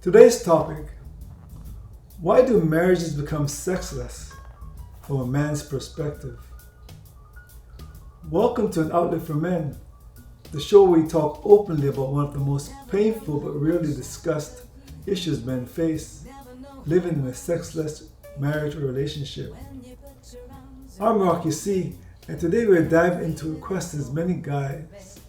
Today's topic: why do marriages become sexless from a man's perspective? Welcome to An Outlet for Men, the show where we talk openly about one of the most painful but rarely discussed issues men face: living in a sexless marriage or relationship. I'm Rocky C, and today we're diving into questions many guys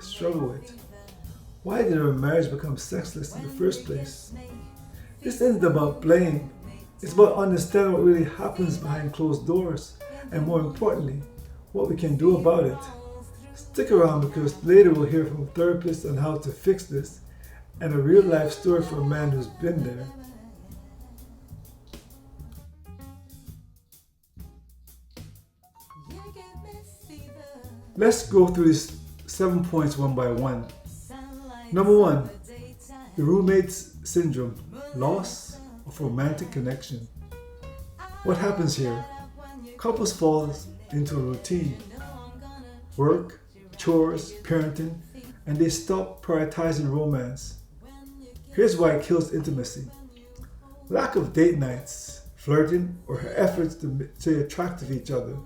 struggle with. Why did our marriage become sexless in the first place? This isn't about blame, it's about understanding what really happens behind closed doors, and more importantly, what we can do about it. Stick around because later we'll hear from therapists on how to fix this and a real life story from a man who's been there. Let's go through these 7 points one by one. Number 1, the roommate's syndrome, loss of romantic connection. What happens here? Couples fall into a routine, work, chores, parenting, and they stop prioritizing romance. Here's why it kills intimacy: lack of date nights, flirting, or efforts to stay attractive to each other.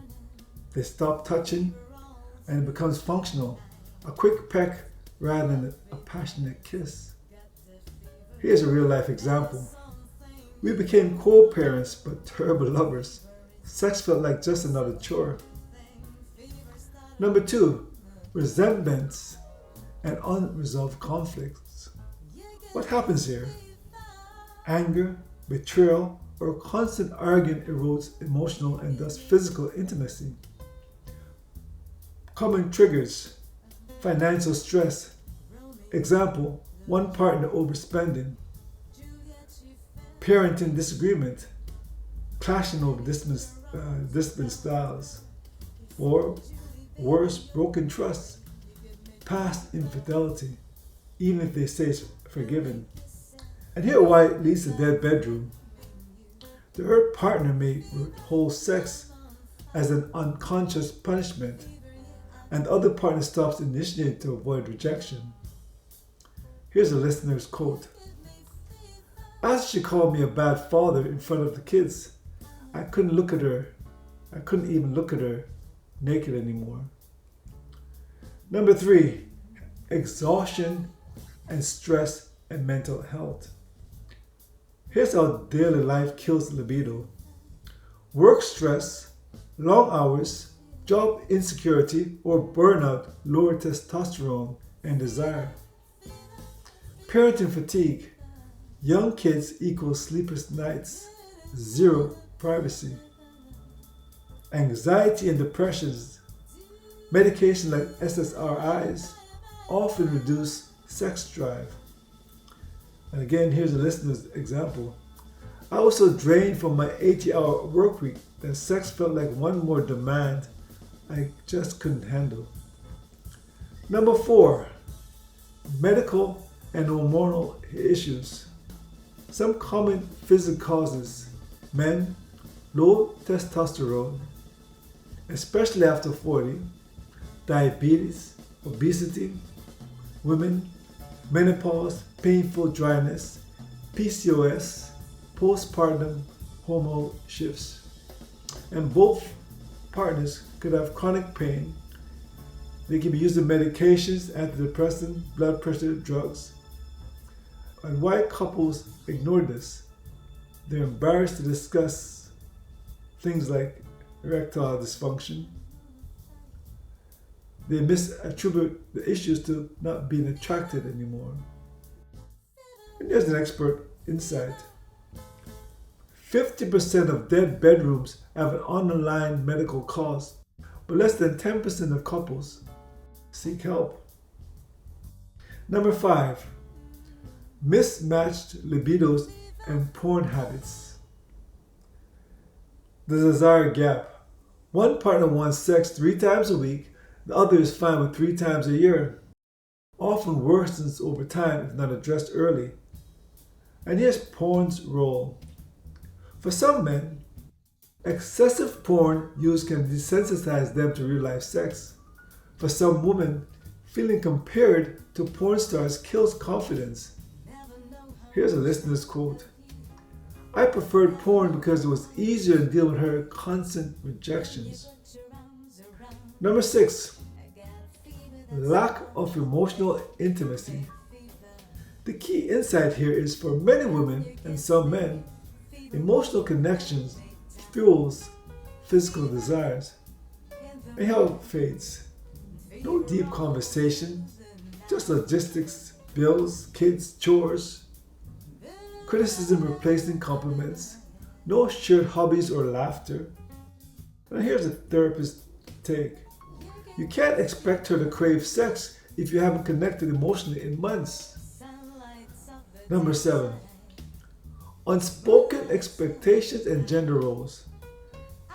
They stop touching, and it becomes functional, a quick peck rather than a passionate kiss. Here's a real life example. We became co-parents but terrible lovers. Sex felt like just another chore. Number 2, resentments and unresolved conflicts. What happens here? Anger, betrayal, or constant arguing erodes emotional and thus physical intimacy. Common triggers: financial stress. Example, one partner overspending. Parenting disagreement, clashing over discipline styles. Or worse, broken trust, past infidelity, even if they say it's forgiven. And here why it leads to dead bedroom. The hurt partner may hold sex as an unconscious punishment, and the other partner stops initiating to avoid rejection. Here's a listener's quote: "As she called me a bad father in front of the kids, I couldn't even look at her naked anymore." Number 3, exhaustion and stress and mental health. Here's how daily life kills libido: work stress, long hours, job insecurity, or burnout lower testosterone and desire. Parenting fatigue, young kids equals sleepless nights, zero privacy. Anxiety and depressions, medication like SSRIs often reduce sex drive. And again, here's a listener's example: "I was so drained from my 80-hour work week that sex felt like one more demand I just couldn't handle." Number 4, medical and hormonal issues. Some common physical causes: men, low testosterone, especially after 40, diabetes, obesity; women, menopause, painful dryness, PCOS, postpartum hormone shifts. And both partners could have chronic pain. They can be using medications, antidepressants, blood pressure drugs. And why couples ignore this? They're embarrassed to discuss things like erectile dysfunction. They misattribute the issues to not being attracted anymore. And there's an expert insight: 50% of dead bedrooms have an underlying medical cause, but less than 10% of couples seek help. Number 5, mismatched libidos and porn habits. The desire gap. One partner wants sex 3 times a week, the other is fine with 3 times a year. Often worsens over time if not addressed early. And here's porn's role. For some men, excessive porn use can desensitize them to real life sex. For some women, feeling compared to porn stars kills confidence. Here's a listener's quote. I preferred porn because it was easier to deal with her constant rejections. Number 6. Lack of emotional intimacy. The key insight here is for many women and some men, emotional connections fuels physical desires. And how it fades. No deep conversation, just logistics, bills, kids, chores, criticism replacing compliments, no shared hobbies or laughter. Now here's a therapist's take. You can't expect her to crave sex if you haven't connected emotionally in months. Number 7. Unspoken expectations and gender roles.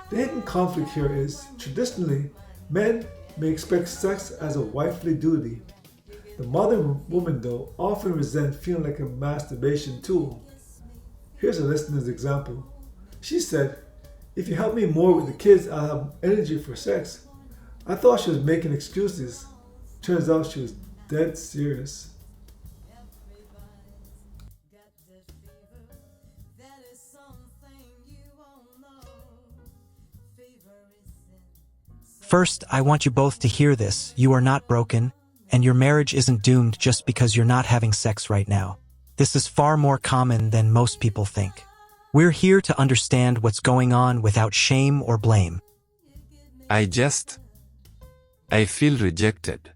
The hidden conflict here is, traditionally, men may expect sex as a wifely duty. The modern woman, though, often resents feeling like a masturbation tool. Here's a listener's example. She said, "If you help me more with the kids, I'll have energy for sex." I thought she was making excuses. Turns out she was dead serious. First, I want you both to hear this. You are not broken, and your marriage isn't doomed just because you're not having sex right now. This is far more common than most people think. We're here to understand what's going on without shame or blame. I feel rejected.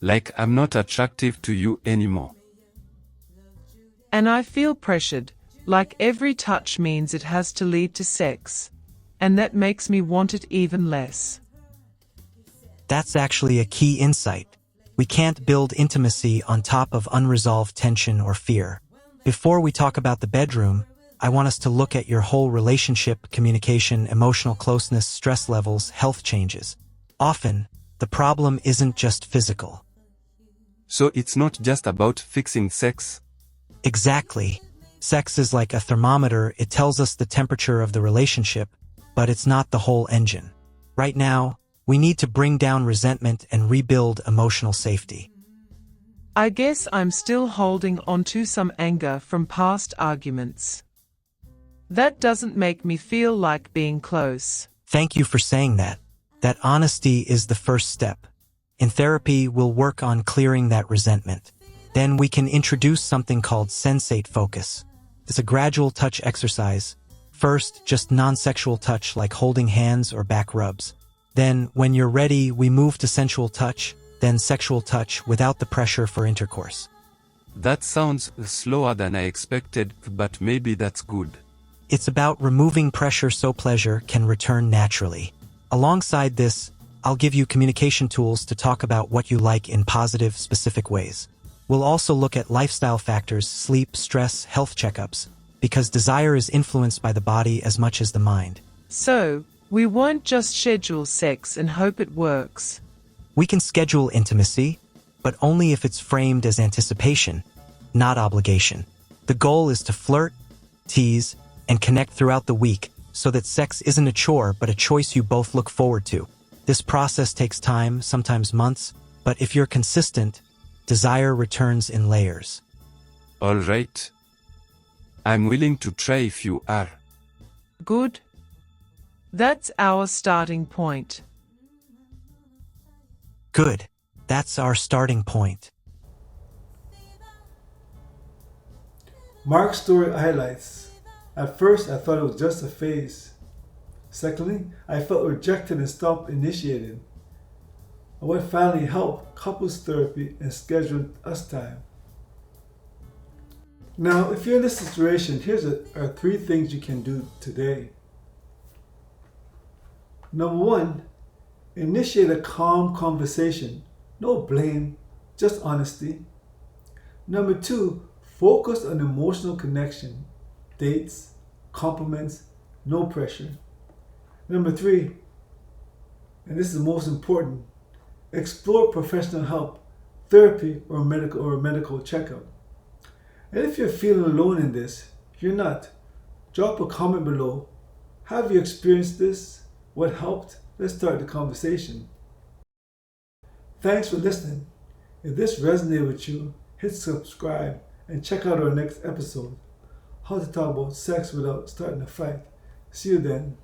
Like I'm not attractive to you anymore. And I feel pressured, like every touch means it has to lead to sex. And that makes me want it even less. That's actually a key insight. We can't build intimacy on top of unresolved tension or fear. Before we talk about the bedroom, I want us to look at your whole relationship, communication, emotional closeness, stress levels, health changes. Often, the problem isn't just physical. So it's not just about fixing sex. Exactly. Sex is like a thermometer. It tells us the temperature of the relationship, but it's not the whole engine. Right now, we need to bring down resentment and rebuild emotional safety. I guess I'm still holding on to some anger from past arguments. That doesn't make me feel like being close. Thank you for saying that. That honesty is the first step. In therapy, we'll work on clearing that resentment. Then we can introduce something called sensate focus. It's a gradual touch exercise. First, just non-sexual touch like holding hands or back rubs. Then, when you're ready, we move to sensual touch, then sexual touch without the pressure for intercourse. That sounds slower than I expected, but maybe that's good. It's about removing pressure so pleasure can return naturally. Alongside this, I'll give you communication tools to talk about what you like in positive, specific ways. We'll also look at lifestyle factors, sleep, stress, health checkups, because desire is influenced by the body as much as the mind. So, we won't just schedule sex and hope it works. We can schedule intimacy, but only if it's framed as anticipation, not obligation. The goal is to flirt, tease, and connect throughout the week so that sex isn't a chore but a choice you both look forward to. This process takes time, sometimes months, but if you're consistent, desire returns in layers. All right. I'm willing to try if you are. Good. That's our starting point. Good. That's our starting point. Mark's story highlights. At first, I thought it was just a phase. Secondly, I felt rejected and stopped initiating. I went finally help couples therapy and scheduled us time. Now, if you're in this situation, are 3 things you can do today. Number 1, initiate a calm conversation. No blame, just honesty. Number 2, focus on emotional connection. Dates, compliments, no pressure. Number 3, and this is most important, explore professional help, therapy, or a medical checkup. And if you're feeling alone in this, you're not. Drop a comment below. Have you experienced this? What helped? Let's start the conversation. Thanks for listening. If this resonated with you, hit subscribe and check out our next episode, how to talk about sex without starting a fight. See you then.